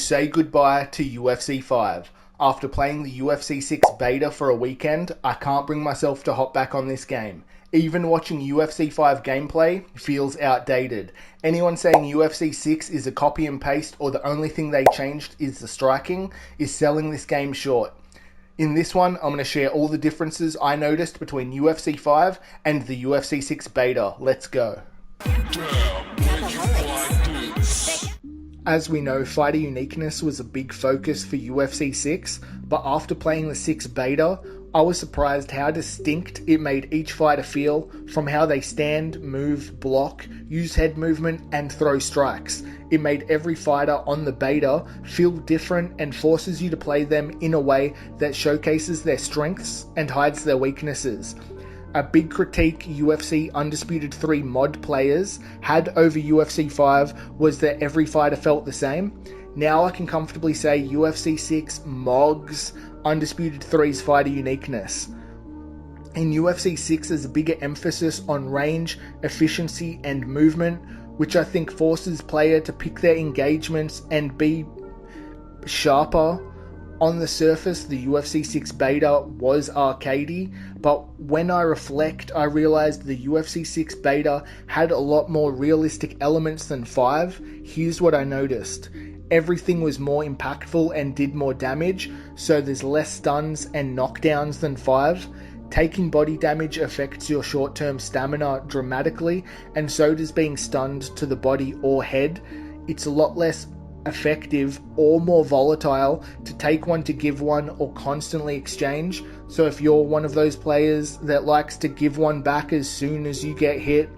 say goodbye to UFC 5. After playing the UFC 6 beta for a weekend, I can't bring myself to hop back on this game. Even watching UFC 5 gameplay feels outdated. Anyone saying UFC 6 is a copy and paste or the only thing they changed is the striking is selling this game short. In this one, I'm going to share all the differences I noticed between UFC 5 and the UFC 6 beta. Let's go. As we know, fighter uniqueness was a big focus for UFC 6, but after playing the 6 beta, I was surprised how distinct it made each fighter feel from how they stand, move, block, use head movement, and throw strikes. It made every fighter on the beta feel different and forces you to play them in a way that showcases their strengths and hides their weaknesses. A big critique UFC Undisputed 3 mod players had over UFC 5 was that every fighter felt the same. Now I can comfortably say UFC 6 mogs Undisputed 3's fighter uniqueness. In UFC 6 there's a bigger emphasis on range, efficiency and movement, which I think forces player to pick their engagements and be sharper. On the surface, the UFC 6 beta was arcadey, but when I reflect, I realized the UFC 6 beta had a lot more realistic elements than 5. Here's what I noticed. Everything was more impactful and did more damage, so there's less stuns and knockdowns than 5. Taking body damage affects your short-term stamina dramatically, and so does being stunned to the body or head. It's a lot less effective or more volatile to take one to give one or constantly exchange. So if you're one of those players that likes to give one back as soon as you get hit,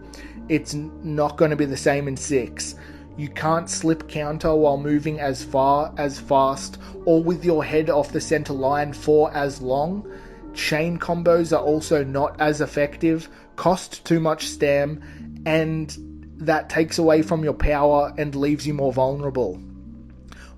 it's not going to be the same in 6. You can't slip counter while moving as far, as fast, or with your head off the center line for as long. Chain combos are also not as effective, cost too much stam, and that takes away from your power and leaves you more vulnerable.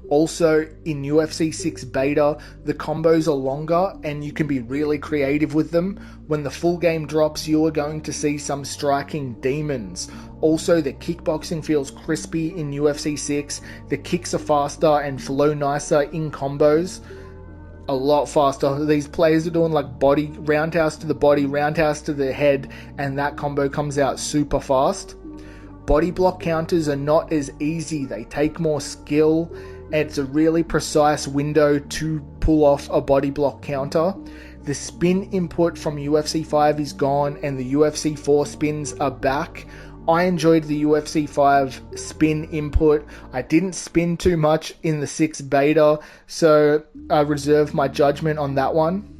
Also, in UFC 6 beta, the combos are longer and you can be really creative with them. When the full game drops, you are going to see some striking demons. Also, the kickboxing feels crispy in UFC 6. The kicks are faster and flow nicer in combos. A lot faster. These players are doing like body, roundhouse to the body, roundhouse to the head, and that combo comes out super fast. Body block counters are not as easy. They take more skill. It's a really precise window to pull off a body block counter. The spin input from UFC 5 is gone and the UFC 4 spins are back. I enjoyed the UFC 5 spin input. I didn't spin too much in the 6 beta, so I reserve my judgment on that one.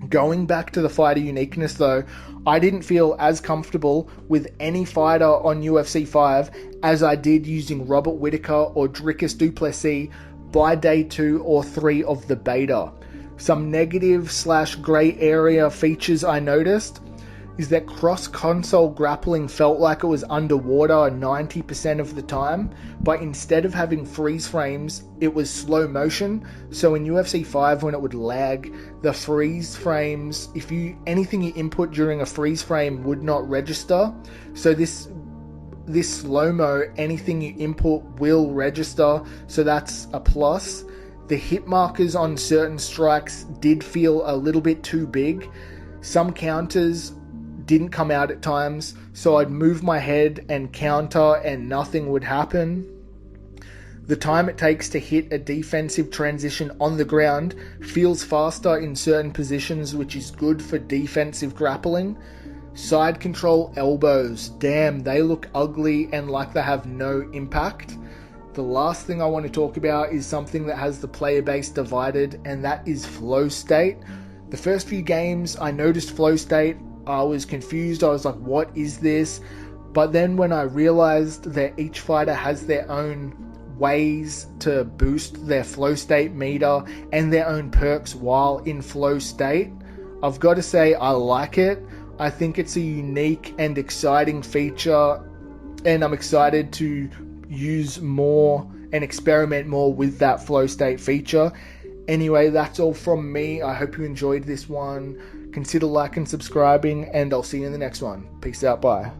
Going back to the fighter uniqueness though, I didn't feel as comfortable with any fighter on UFC 5 as I did using Robert Whittaker or Dricus du Plessis by day 2 or 3 of the beta. Some negative/grey area features I noticed is that cross-console grappling felt like it was underwater 90% of the time, but instead of having freeze frames, it was slow motion. So in UFC 5, when it would lag, the freeze frames, anything you input during a freeze frame would not register. So this slow-mo, anything you input will register, so that's a plus. The hit markers on certain strikes did feel a little bit too big. Some counters didn't come out at times, so I'd move my head and counter and nothing would happen. The time it takes to hit a defensive transition on the ground feels faster in certain positions, which is good for defensive grappling. Side control elbows, damn, they look ugly and like they have no impact. The last thing I want to talk about is something that has the player base divided, and that is flow state. The first few games I noticed flow state, I was confused. I was like, what is this? But then when I realized that each fighter has their own ways to boost their flow state meter and their own perks while in flow state, I've got to say I like it. I think it's a unique and exciting feature, and I'm excited to use more and experiment more with that flow state feature. Anyway, that's all from me. I hope you enjoyed this one. Consider liking, subscribing, and I'll see you in the next one. Peace out, bye.